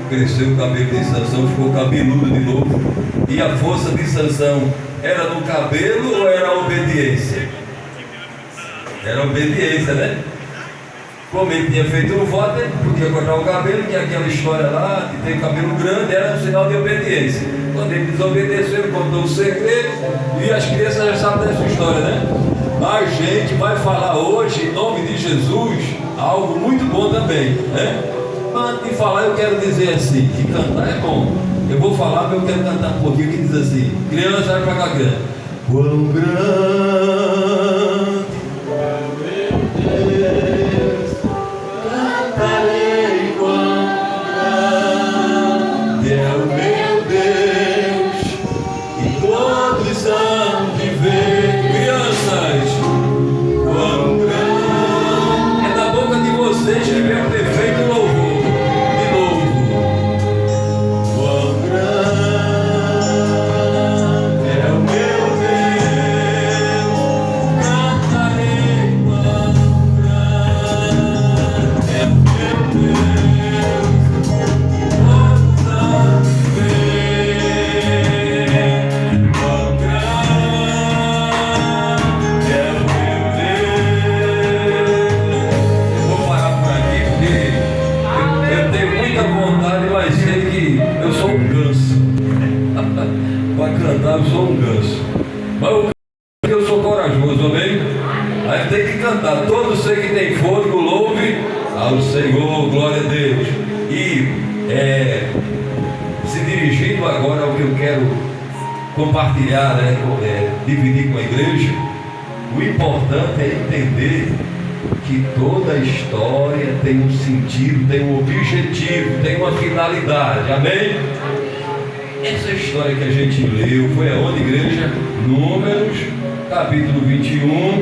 cresceu o cabelo de Sansão, ficou cabeludo de novo. E a força de Sansão era no cabelo ou era a obediência? Era a obediência, né? Como ele tinha feito um voto, ele podia cortar o cabelo, tinha aquela história lá, de ter o cabelo grande, era um sinal de obediência. Quando ele desobedeceu, ele contou o segredo, e as crianças já sabem dessa história, né? A gente vai falar hoje, em nome de Jesus, algo muito bom também, né? Antes de falar, eu quero dizer assim, que cantar é bom. Eu vou falar, mas eu quero cantar um pouquinho, que diz assim: criança, vai pra cá, grande. Quão grande, meu Deus, cantarei, quão grande é o meu Deus, e todos hão de ver. Crianças, quão grande é da boca de vocês que vem o perfeito louvor. Eu sou um ganso, mas eu sou corajoso, amém? Aí tem que cantar. Todo ser que tem fôlego, louve ao Senhor, glória a Deus. E se dirigindo agora ao que eu quero compartilhar, né, dividir com a igreja, o importante é entender que toda história tem um sentido, tem um objetivo, tem uma finalidade, amém? Essa história que a gente leu foi aonde, igreja? Números, capítulo 21,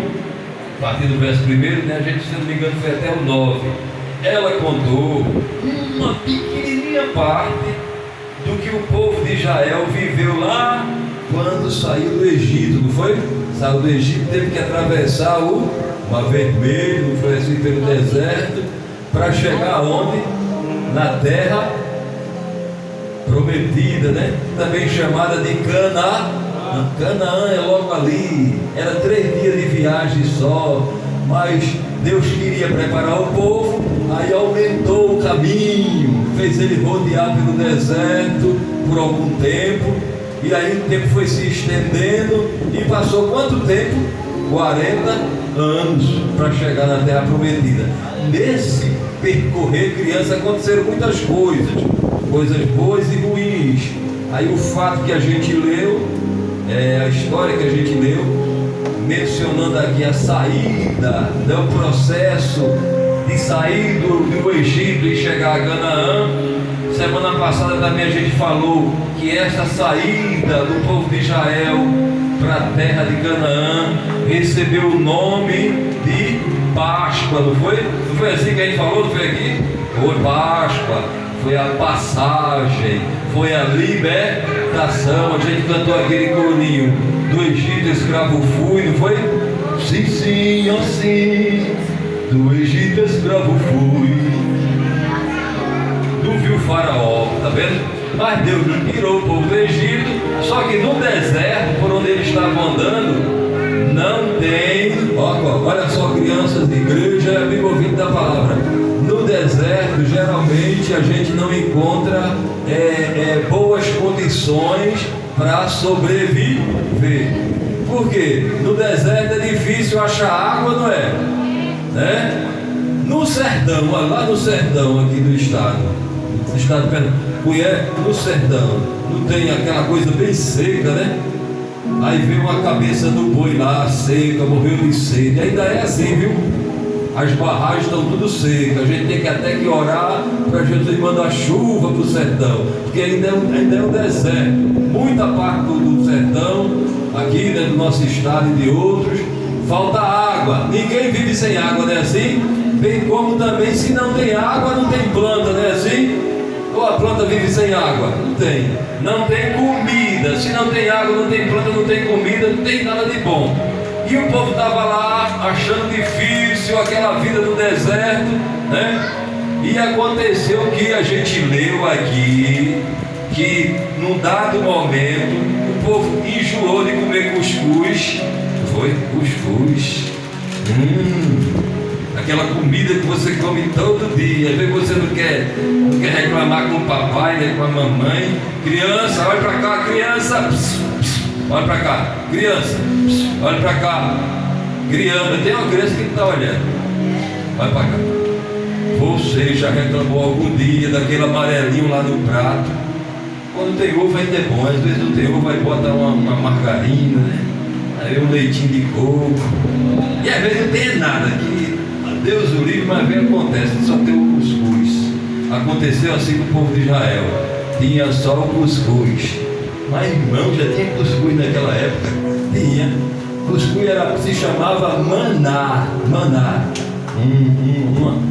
a partir do verso 1, né? A gente, se não me engano, foi até o 9. Ela contou uma pequenininha parte do que o povo de Israel viveu lá quando saiu do Egito, não foi? Saiu do Egito, teve que atravessar o Mar Vermelho, não foi assim, pelo deserto, para chegar aonde? Na terra prometida, né? Também chamada de Canaã. Canaã é logo ali. Era 3 dias de viagem só, mas Deus queria preparar o povo, aí aumentou o caminho, fez ele rodear pelo deserto por algum tempo, e aí o tempo foi se estendendo, e passou quanto tempo? 40 anos para chegar na terra prometida. Nesse percorrer, criança, aconteceram muitas coisas boas e ruins. Aí o fato que a gente leu, a história que a gente leu, mencionando aqui a saída, né, o processo de sair do Egito e chegar a Canaã. Semana passada também a gente falou que essa saída do povo de Israel para a terra de Canaã recebeu o nome de Páscoa, não foi? Não foi assim que a gente falou? Não foi aqui? Foi Páscoa, foi a passagem, foi a libertação. A gente cantou aquele corinho: do Egito escravo fui, não foi? Sim, sim, oh sim, do Egito escravo fui. Não viu o faraó, tá vendo? Mas Deus tirou o povo do Egito, só que no deserto, por onde eles estavam andando, não tem, olha só, crianças de igreja, bem ouvido da palavra. No deserto, geralmente a gente não encontra boas condições para sobreviver. Por quê? No deserto é difícil achar água, não é? Né? No sertão, lá no sertão aqui do estado de Pernambuco, no sertão, não tem aquela coisa bem seca, né? Aí veio uma cabeça do boi lá, seca, morreu de sede. Ainda é assim, viu? As barragens estão tudo secas. A gente tem que até que orar para Jesus mandar chuva para o sertão, porque ainda é um deserto. Muita parte do sertão, aqui, né, do nosso estado e de outros, falta água. Ninguém vive sem água, não é assim? Bem como também, se não tem água, não tem planta, não é assim? Ou a planta vive sem água? Não tem. Não tem comida. Se não tem água, não tem planta, não tem comida, não tem nada de bom. E o povo estava lá achando difícil aquela vida do deserto, né? E aconteceu que a gente leu aqui, que num dado momento o povo enjoou de comer cuscuz. Foi cuscuz. Aquela comida que você come todo dia. Às vezes você não quer reclamar com o papai, nem com a mamãe. Criança, olha para cá, criança. Pss, pss, olha para cá, criança. Pss, olha para cá, criança. Tem uma criança que está olhando. Olha para cá. Você já reclamou algum dia daquele amarelinho lá no prato? Quando tem ovo ainda é bom. Às vezes não tem ovo, aí bota uma margarina, né? Aí um leitinho de coco. E às vezes não tem nada aqui. Deus o livre, mas bem acontece, só tem o cuscuz. Aconteceu assim com o povo de Israel. Tinha só o cuscuz. Mas irmão, já tinha cuscuz naquela época? Tinha. Cuscuz se chamava maná. Maná.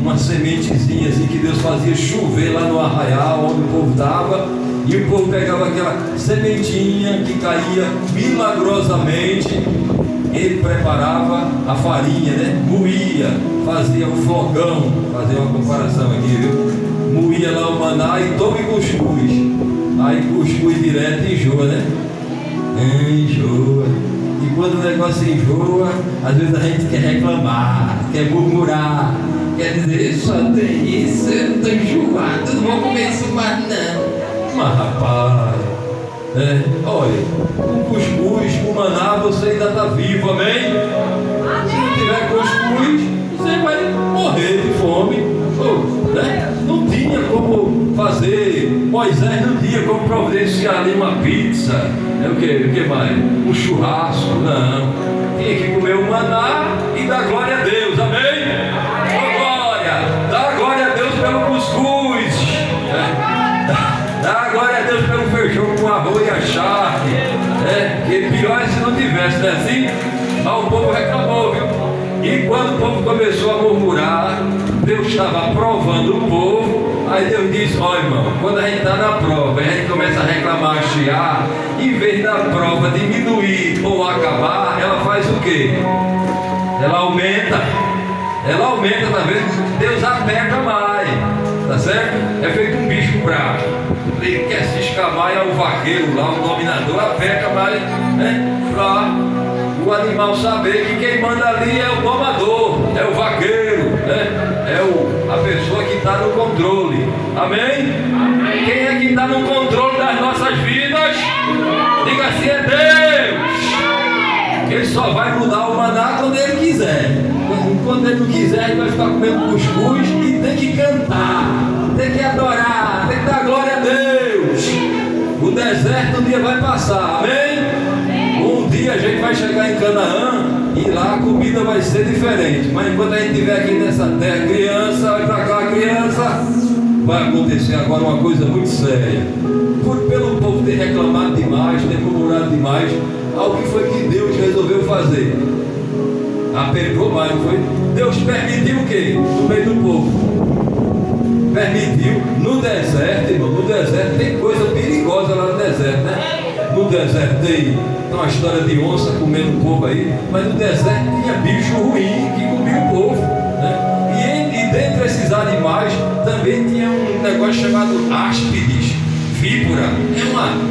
Uma sementezinha assim que Deus fazia chover lá no arraial onde o povo estava. E o povo pegava aquela sementinha que caía milagrosamente. Ele preparava a farinha, né? Moía, fazia um flocão, fazia uma comparação aqui, viu? Moía lá o maná e tome cuscuz. Aí cuscuz direto enjoa, né? Enjoa. E quando o negócio enjoa, às vezes a gente quer reclamar, quer murmurar, quer dizer, só tem isso, eu não estou enjoado, não vou comer isso mais não. Mas rapaz, olha, o cuscuz, o maná, você ainda está vivo, amém? Se não tiver cuscuz, você vai morrer de fome. Né? Não tinha como fazer, Moisés não tinha como providenciar ali uma pizza, o que mais? Um churrasco, não. Tinha que comer o maná e dar glória a Deus, amém? Dá glória a Deus pelo cuscuz. Dá glória a Deus pelo feijão com arroz e a charne. Que pior é se não tivesse, não é assim? Mas o povo reclamou, viu? E quando o povo começou a murmurar, Deus estava provando o povo. Aí Deus disse: ó irmão, quando a gente está na prova, a gente começa a reclamar, a chiar, em vez da prova diminuir ou acabar, ela faz o quê? Ela aumenta, tá vendo? Deus aperta mais, tá certo? É feito um bicho bravo. Ele quer se escamar, é o vaqueiro lá, o dominador, aperta mais, né? Pra o animal saber que quem manda ali é o domador, é o vaqueiro, né? É a pessoa que está no controle. Amém? Amém? Quem é que está no controle das nossas vidas? Diga assim: é Deus. Ele só vai mudar o maná quando ele quiser. Quando ele não quiser, ele vai ficar comendo cuscuz e tem que cantar, tem que adorar, tem que dar glória a Deus. O deserto um dia vai passar, amém? Um dia a gente vai chegar em Canaã e lá a comida vai ser diferente. Mas enquanto a gente estiver aqui nessa terra, criança, olha para cá, criança, vai acontecer agora uma coisa muito séria. Pelo povo ter reclamado demais, ter murmurado demais, algo que foi que Deus resolveu fazer. Apertou mais, não foi? Deus permitiu o quê? No meio do povo. Permitiu no deserto, irmão. No deserto tem coisa perigosa lá no deserto, né? No deserto tem uma história de onça comendo o povo aí, mas no deserto tinha bicho ruim que comia o povo, né? E dentre esses animais também tinha um negócio chamado áspides, víbora.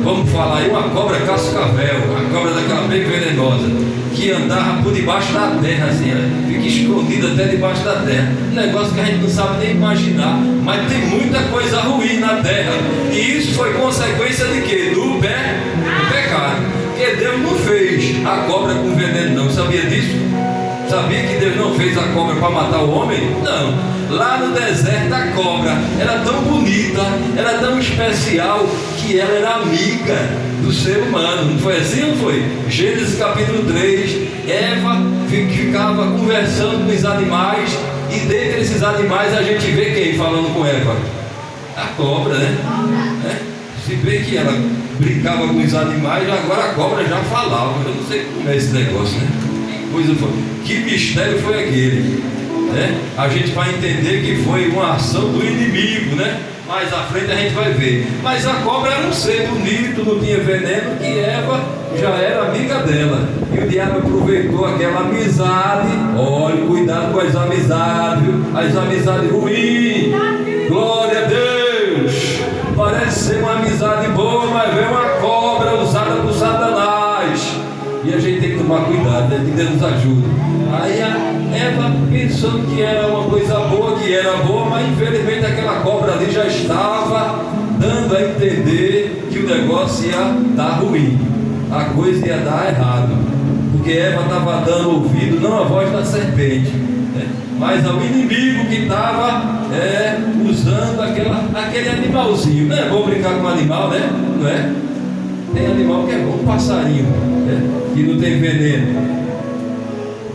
Vamos falar aí, uma cobra cascavel, a cobra daquela bem venenosa, que andava por debaixo da terra, assim, né? Fica escondida até debaixo da terra. Um negócio que a gente não sabe nem imaginar, mas tem muita coisa ruim na terra. E isso foi consequência de quê? Do pecado. Porque Deus não fez a cobra com veneno, não. Sabia disso? Sabia que Deus não fez a cobra para matar o homem? Não. Lá no deserto a cobra era tão bonita, era tão especial, que ela era amiga do ser humano. Não foi assim, não foi? Gênesis capítulo 3, Eva ficava conversando com os animais, e dentre esses animais a gente vê quem falando com Eva? A cobra, né? Se vê que ela brincava com os animais, agora a cobra já falava. Eu não sei como é esse negócio, né? Que mistério foi aquele, né? A gente vai entender que foi uma ação do inimigo, né? Mais à frente a gente vai ver. Mas a cobra era um ser bonito, não tinha veneno, que Eva já era amiga dela. E o diabo aproveitou aquela amizade. Olha, cuidado com as amizades, viu? As amizades ruins. Glória a Deus. Parece ser uma amizade boa, mas vem uma cobra usada por Satanás. E a gente tem que tomar cuidado, né? Que Deus nos ajude. Aí a Eva pensou que era uma coisa boa, que era boa, mas infelizmente aquela cobra ali já estava dando a entender que o negócio ia dar ruim, a coisa ia dar errado, porque Eva estava dando ouvido não à voz da serpente, né, mas ao inimigo que estava usando aquele animalzinho. Não é bom brincar com um animal, né? Não é? Tem animal que é bom, um passarinho, né, que não tem veneno.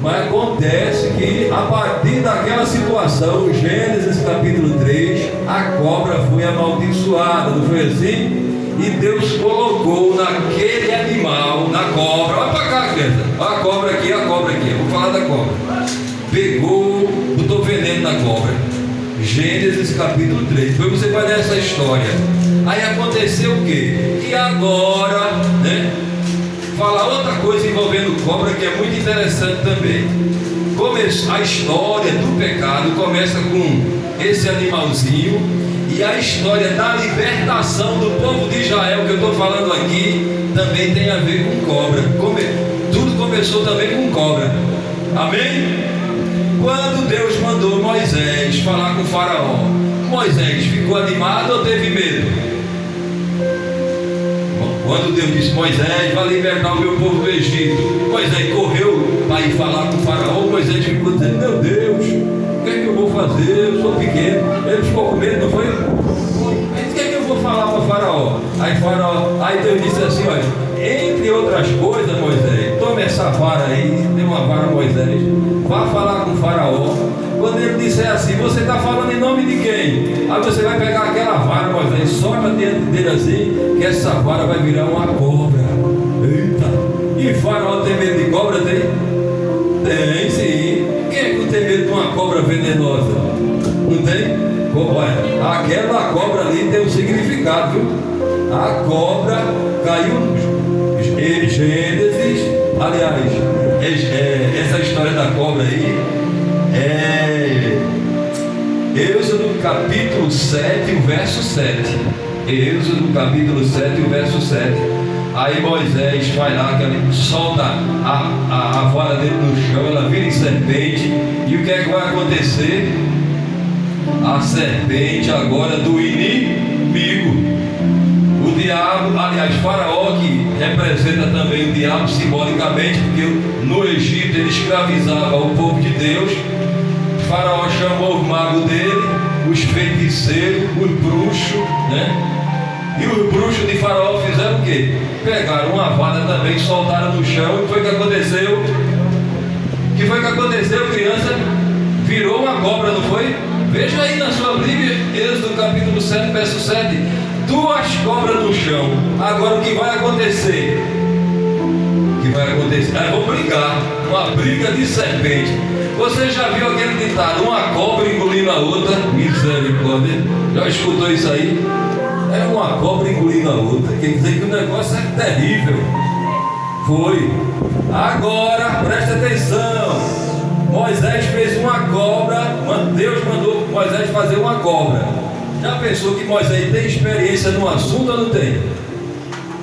Mas acontece que a partir daquela situação, Gênesis capítulo 3, a cobra foi amaldiçoada, não foi assim? E Deus colocou naquele animal, na cobra, olha para cá, criança, olha a cobra aqui, eu vou falar da cobra. Pegou, botou veneno na cobra. Gênesis capítulo 3, depois você vai ler essa história. Aí aconteceu o quê? Que agora, né? Falar outra coisa envolvendo cobra que é muito interessante também. A história do pecado começa com esse animalzinho, e a história da libertação do povo de Israel que eu estou falando aqui também tem a ver com cobra. Tudo começou também com cobra. Amém? Quando Deus mandou Moisés falar com o faraó, Moisés ficou animado ou teve medo? Quando Deus disse: Moisés, vai libertar o meu povo do Egito, Moisés correu para ir falar com o faraó. Moisés ficou dizendo: meu Deus, o que é que eu vou fazer? Eu sou pequeno. Ele ficou com medo, não foi? Mas o que é que eu vou falar para o faraó? Aí Deus disse assim: olha, entre outras coisas, Moisés, tome essa vara aí, tem uma vara, Moisés, vá falar com o faraó. Quando ele disser assim: você está falando em nome de quem? Aí você vai pegar aquela vara, Moisés, solta diante dele assim, que essa vara vai virar uma cobra. Eita! E faraó tem medo de cobra? Tem? Tem sim. Quem é que não tem medo de uma cobra venenosa? Não tem? Olha, aquela cobra ali tem um significado, viu? A cobra caiu em Gênesis. Aliás, essa história da cobra aí Êxodo capítulo 7, o verso 7. Êxodo capítulo 7, o verso 7. Aí Moisés vai lá, que ele solta a vara dele no chão, ela vira em serpente. E o que é que vai acontecer? A serpente agora do inimigo, o diabo, aliás, Faraó, que representa também o diabo simbolicamente, porque no Egito ele escravizava o povo de Deus. Faraó chamou os magos dele, os feiticeiros, os bruxos, né? E os bruxos de Faraó fizeram o quê? Pegaram uma vara também, soltaram no chão. E foi o que aconteceu? Criança? Virou uma cobra, não foi? Veja aí na sua Bíblia, Êxodo capítulo 7, verso 7. 2 cobras no chão. Agora o que vai acontecer? Aí vão brigar, uma briga de serpente. Você já viu aquele ditado: uma cobra engolindo a outra? Misericórdia. Já escutou isso aí? É uma cobra engolindo a outra. Quer dizer que o negócio é terrível. Foi. Agora, presta atenção. Moisés fez uma cobra. Deus mandou Moisés fazer uma cobra. Já pensou que Moisés tem experiência no assunto ou não tem?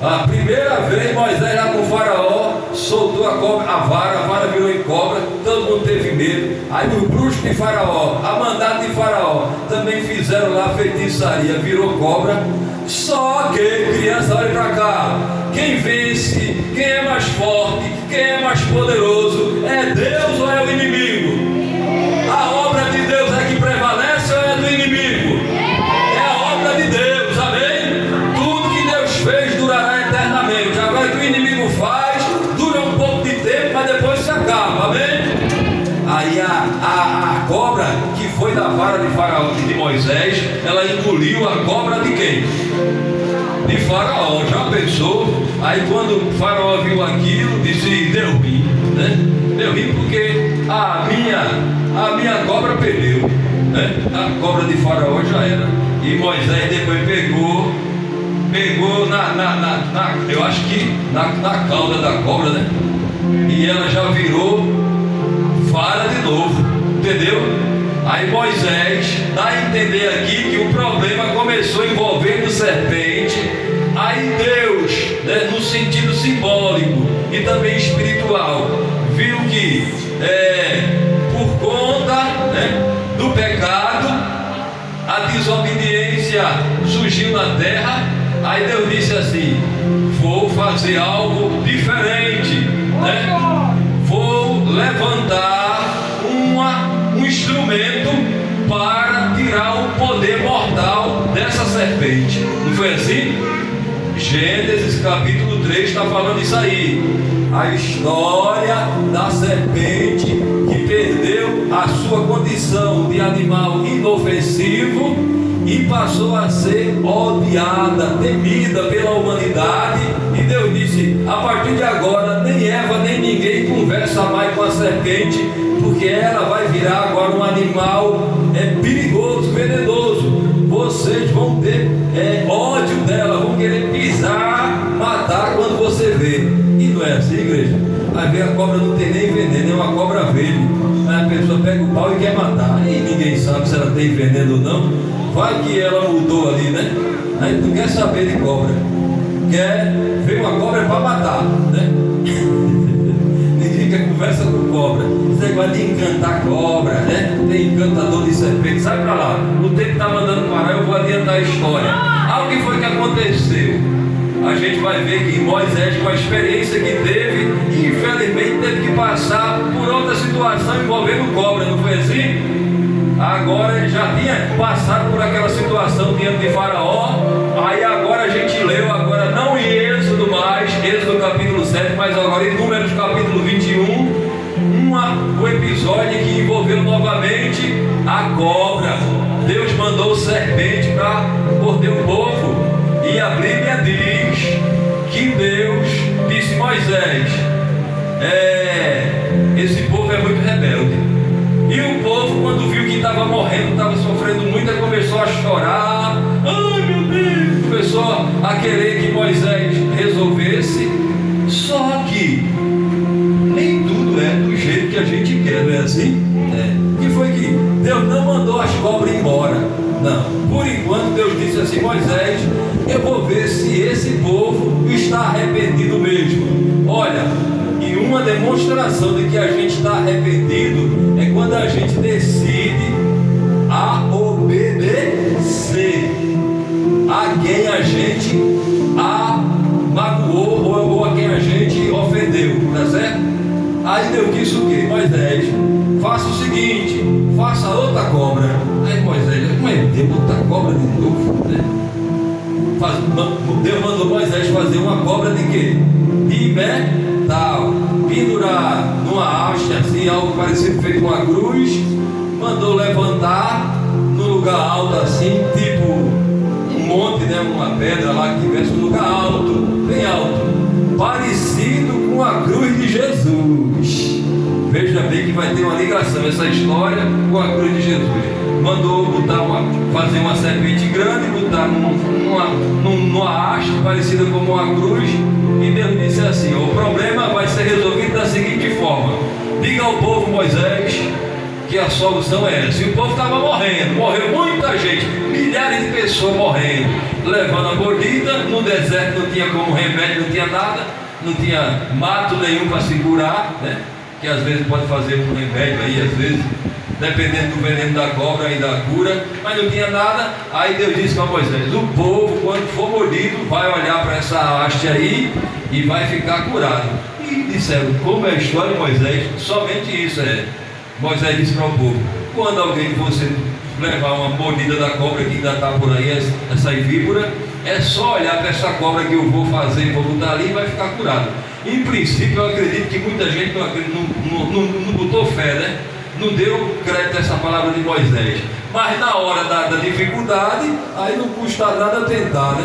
A primeira vez Moisés lá com o faraó soltou a cobra, a vara virou em cobra, todo mundo teve medo. Aí os bruxos de faraó, a mandado de faraó, também fizeram lá feitiçaria, virou cobra. Só que, criança, olha pra cá, quem vence, quem é mais forte, quem é mais poderoso, é Deus ou é o inimigo? A obra de Deus é que prevalece ou é do inimigo? É a obra de Deus, amém? Tudo que Deus fez durará eternamente. Agora que o inimigo faz, dura um pouco de tempo, mas depois se acaba, amém? Aí a cobra que foi da vara de Faraó, de Moisés, ela engoliu a cobra de quem? De Faraó. Já pensou? Aí quando Faraó viu aquilo, disse: deu ruim, né? Deu ruim porque a minha cobra perdeu, né? A cobra de Faraó já era. E Moisés depois pegou eu acho que na cauda da cobra, né? E ela já virou vara de novo, entendeu? Aí Moisés dá a entender aqui que o problema começou envolvendo serpente. Aí Deus, né, no sentido simbólico e também espiritual, viu que por conta, né, do pecado, a desobediência surgiu na terra. Aí Deus disse assim: vou fazer algo diferente, né? Vou levantar um instrumento para tirar o poder mortal dessa serpente. Não foi assim? Gênesis capítulo 3 está falando isso aí. A história da serpente que perdeu a sua condição de animal inofensivo e passou a ser odiada, temida pela humanidade. E Deus disse: a partir de agora nem Eva nem ninguém conversa mais com a serpente, porque ela vai virar agora um animal perigoso, venenoso. Vocês vão ter ódio dela, vão querer pisar, matar quando você vê. E não é assim, igreja? Aí vem a cobra, não tem nem veneno, é uma cobra verde. Aí a pessoa pega o pau e quer matar, e ninguém sabe se ela tem veneno ou não. Vai que ela mudou ali, né? Aí tu quer saber de cobra, quer ver uma cobra para matar, né? Ninguém quer conversa com cobra. Esse negócio de encantar cobra, né? Tem encantador de serpente, sai pra lá. O tempo está mandando parar, eu vou adiantar a história. O que foi que aconteceu? A gente vai ver que Moisés, com a experiência que teve, infelizmente teve que passar por outra situação envolvendo cobra, não foi assim? Agora ele já tinha passado por aquela situação diante de Faraó. Aí agora a gente leu, agora não em Êxodo mais, Êxodo capítulo 7, mas agora em Números capítulo 21, o episódio que envolveu novamente a cobra. Deus mandou serpente para morder o povo. E a Bíblia diz que Deus disse: Moisés, esse povo é muito rebelde. E o povo, quando viu que estava morrendo, estava sofrendo muito, começou a chorar. Ai meu Deus! Começou a querer que Moisés resolvesse. Só que nem tudo é do jeito que a gente quer, não é assim? Que foi que Deus não mandou as cobras embora. Não. Por enquanto Deus disse assim: Moisés, eu vou ver se esse povo está arrependido mesmo. Olha, e uma demonstração de que a gente está arrependido é quando a gente decide a obedecer a quem a gente magoou ou a quem a gente ofendeu, tá certo? Aí Deus disse o que? Moisés, faça o seguinte, faça outra cobra. Aí Moisés, Deus, outra cobra de novo, né? Deus mandou Moisés fazer uma cobra de quê? De metal, pendurar numa haste assim, algo parecido feito com uma cruz. Mandou levantar num lugar alto assim, tipo um monte, né? Uma pedra lá que tivesse um lugar alto, bem alto, parecido com a cruz de Jesus. Veja bem que vai ter uma ligação essa história com a cruz de Jesus. Mandou fazer uma serpente grande, botar numa haste parecida como uma cruz. E Deus disse assim: o problema vai ser resolvido da seguinte forma: diga ao povo, Moisés, que a solução é essa. E o povo estava morrendo, morreu muita gente, milhares de pessoas morrendo, levando a mordida. No deserto não tinha como remédio, não tinha nada, não tinha mato nenhum para segurar, né? Que às vezes pode fazer um remédio aí, às vezes, dependendo do veneno da cobra e da cura, mas não tinha nada. Aí Deus disse para Moisés: o povo, quando for mordido, vai olhar para essa haste aí e vai ficar curado. E disseram: como é a história de Moisés? Somente isso é. Moisés disse para o povo: quando alguém de você levar uma mordida da cobra que ainda está por aí, essa víbora, é só olhar para essa cobra que eu vou fazer e vou botar ali e vai ficar curado. Em princípio, eu acredito que muita gente não botou fé, né? Não deu crédito a essa palavra de Moisés. Mas na hora da dificuldade, aí não custa nada tentar, né?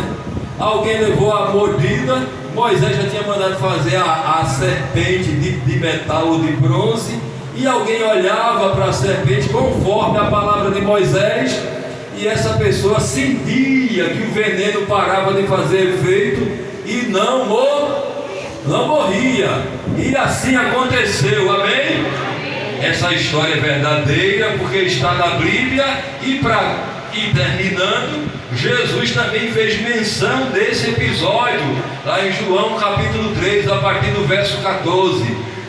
Alguém levou a mordida, Moisés já tinha mandado fazer a serpente de metal ou de bronze, e alguém olhava para a serpente conforme a palavra de Moisés, e essa pessoa sentia que o veneno parava de fazer efeito e não morria. E assim aconteceu, amém? essa história é verdadeira, porque está na Bíblia, e terminando, Jesus também fez menção desse episódio, lá em João capítulo 3, a partir do verso 14.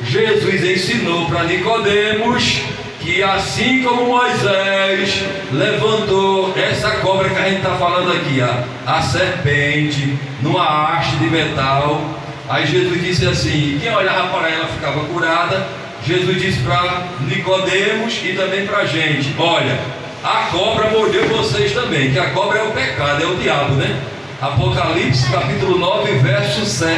Jesus ensinou para Nicodemos que assim como Moisés levantou essa cobra que a gente está falando aqui, a serpente, numa haste de metal, aí Jesus disse assim, e quem olhava para ela ficava curada. Jesus disse para Nicodemos e também para a gente, olha, a cobra mordeu vocês também, que a cobra é o pecado, é o diabo, né? Apocalipse capítulo 9, verso 7,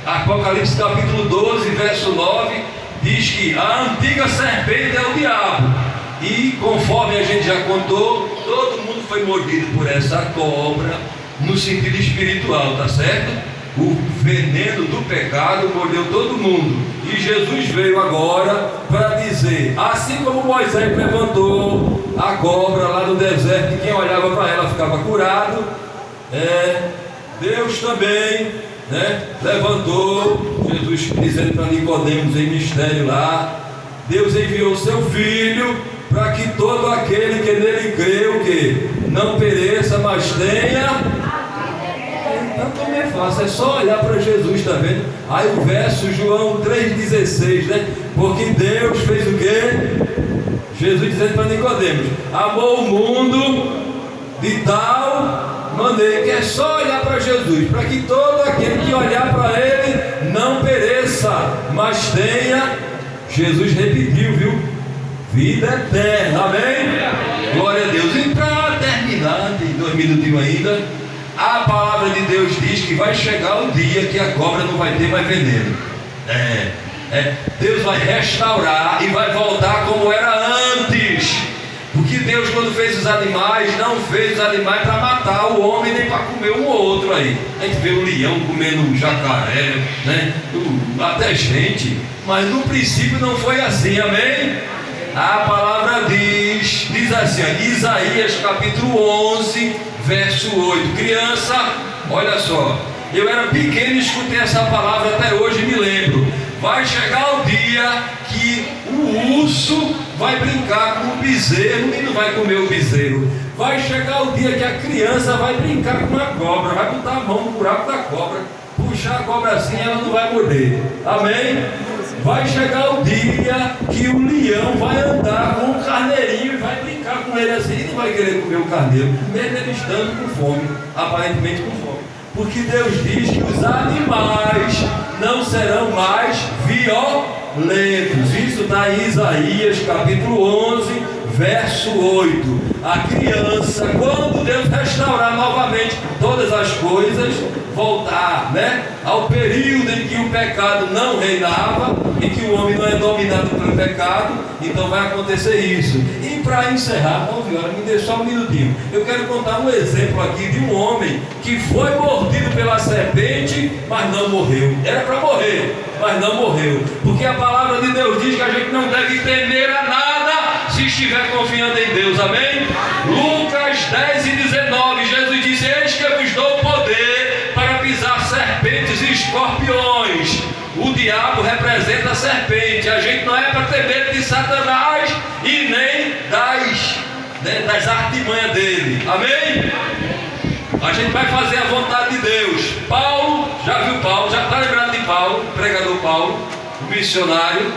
Apocalipse capítulo 12, verso 9, diz que a antiga serpente é o diabo. E conforme a gente já contou, todo mundo foi mordido por essa cobra, no sentido espiritual, tá certo? O veneno do pecado mordeu todo mundo. E Jesus veio agora para dizer, assim como Moisés levantou a cobra lá no deserto, e quem olhava para ela ficava curado, Deus também, levantou, Jesus dizendo para Nicodemos em mistério lá, Deus enviou seu Filho para que todo aquele que nele creu, que não pereça, mas tenha. Então como é fácil, é só olhar para Jesus, está vendo? Aí o verso João 3,16, né? Porque Deus fez o quê? Jesus dizendo para Nicodemos, amou o mundo de tal maneira que é só olhar para Jesus, para que todo aquele que olhar para Ele não pereça, mas tenha, Jesus repetiu, viu? Vida eterna, amém? Glória a Deus. E para terminar, tem 2 minutinhos ainda, a palavra de Deus diz que vai chegar o dia que a cobra não vai ter mais veneno. Deus vai restaurar e vai voltar como era antes. Porque Deus, quando fez os animais, não fez os animais para matar o homem nem para comer um ou outro aí. A gente vê o leão comendo jacaré, né? Até gente, mas no princípio não foi assim, amém? A palavra diz assim, Isaías capítulo 11, verso 8. Criança, olha só, eu era pequeno e escutei essa palavra, até hoje me lembro. Vai chegar o dia que o urso vai brincar com o bezerro e não vai comer o bezerro. Vai chegar o dia que a criança vai brincar com a cobra, vai botar a mão no buraco da cobra, puxar a cobra assim, ela não vai morder, amém? Vai chegar o dia que o leão vai andar com o carneirinho e vai brincar com ele assim, e não vai querer comer o carneiro, mesmo ele estando com fome, aparentemente com fome. Porque Deus diz que os animais não serão mais violentos. Isso está em Isaías capítulo 11, verso 8. A criança, quando Deus restaurar novamente todas as coisas, voltar, ao período em que o pecado não reinava, em que o homem não é dominado pelo pecado, então vai acontecer isso. E para encerrar, 11 horas, me deixa só um minutinho. Eu quero contar um exemplo aqui de um homem que foi mordido pela serpente, mas não morreu. Era para morrer, mas não morreu. Porque a palavra de Deus diz que a gente não deve temer a nada se estiver confiando em Deus, amém? Lucas 10 e 19, Jesus disse, eis que eu vos dou poder para pisar serpentes e escorpiões. O diabo representa a serpente. A gente não é para ter medo de Satanás e nem das artimanhas dele, amém? A gente vai fazer a vontade de Deus. Paulo, já viu Paulo? Já está lembrado de Paulo, o pregador Paulo, o missionário?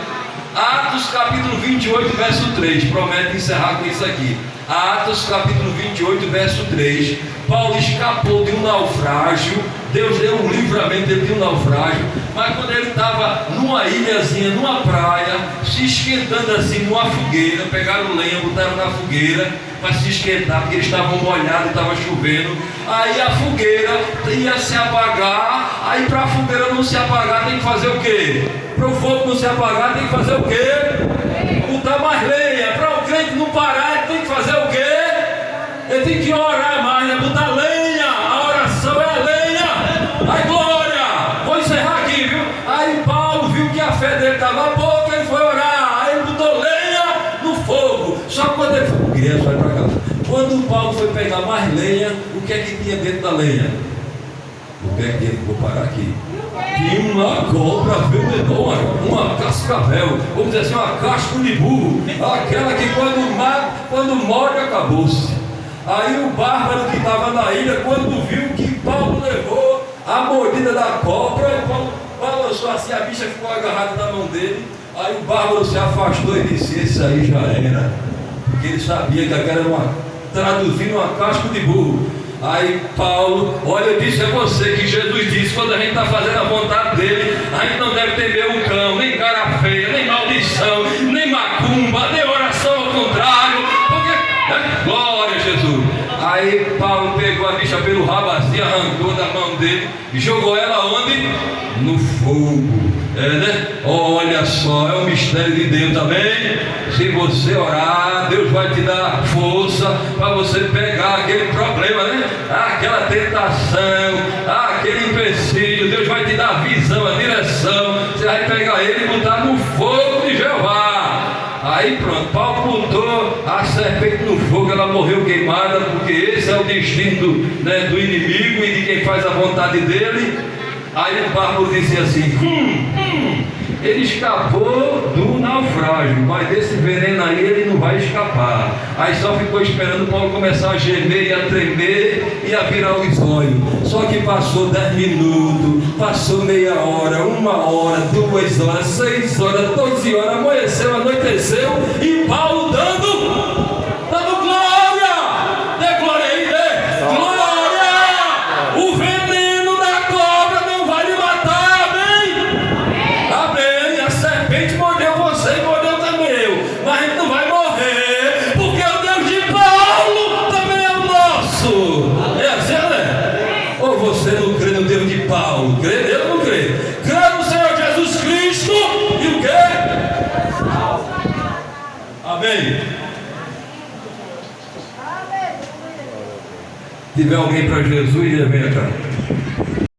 Atos capítulo 28, verso 3, promete encerrar com isso aqui. Atos capítulo 28, verso 3. Paulo escapou de um naufrágio, Deus deu um livramento dele de um naufrágio, mas quando ele estava numa ilhazinha, numa praia, se esquentando assim numa fogueira, pegaram lenha, botaram na fogueira para se esquentar, porque eles estavam molhados, estava chovendo. Aí a fogueira ia se apagar, aí para a fogueira não se apagar tem que fazer o quê? Para o fogo não se apagar tem que fazer o quê? Botar mais lenha. Para o crente não parar ele tem que fazer o quê? Ele tem que orar mais, botar lenha. A oração é a lenha. Aí glória, vou encerrar aqui, viu? Aí Paulo viu que a fé dele estava pouca, ele foi orar, aí ele botou lenha no fogo. Só quando ele foi, criança, vai para casa. Quando o Paulo foi pegar mais lenha, o que é que tinha dentro da lenha? O que é que tinha? Vou parar aqui. Tinha uma cobra venenosa, uma cascavel, vamos dizer assim, uma casco de burro, aquela que quando morde acabou-se. Aí o bárbaro que estava na ilha, quando viu que Paulo levou a mordida da cobra, Paulo balançou assim, a bicha ficou agarrada na mão dele. Aí o bárbaro se afastou e disse: esse aí já era, porque ele sabia que aquela era traduzindo uma casco de burro. Aí Paulo, olha, eu disse a você que Jesus disse: quando a gente está fazendo a vontade dele, a gente não deve temer um cão, nem cara feia, nem maldição, nem macumba, nem oração ao contrário, porque glória a Jesus. Aí Paulo pegou a bicha pelo rabo assim, arrancou da mão dele e jogou ela onde? No fogo. Né? Olha só, é um mistério de Deus também. Se você orar, Deus vai te dar força para você pegar aquele problema, né? Aquela tentação, aquele empecilho. Deus vai te dar a visão, a direção. Você vai pegar ele e botar no fogo de Jeová. Aí pronto, Paulo botou a serpente no fogo, ela morreu queimada, porque esse é o destino né, do inimigo e de quem faz a vontade dele. Aí o bárbaro disse assim: ele escapou do naufrágio, mas desse veneno aí ele não vai escapar. Aí só ficou esperando Paulo começar a gemer e a tremer e a virar os olhos. Só que passou 10 minutos, passou meia hora, 1 hora, 2 horas, 6 horas, 12 horas, amanheceu, anoiteceu e Paulo dando glória, dê glória aí, dê glória. O veneno da cobra não vai lhe matar, amém? A serpente mordeu você e mordeu também eu, mas a gente não vai morrer, porque o Deus de Paulo também é o nosso. É assim, né? Ou você não crê no Deus de Paulo? Crê nele ou não crê? Crê no Senhor Jesus Cristo e o quê? Amém? Se tiver alguém para Jesus, venha cá.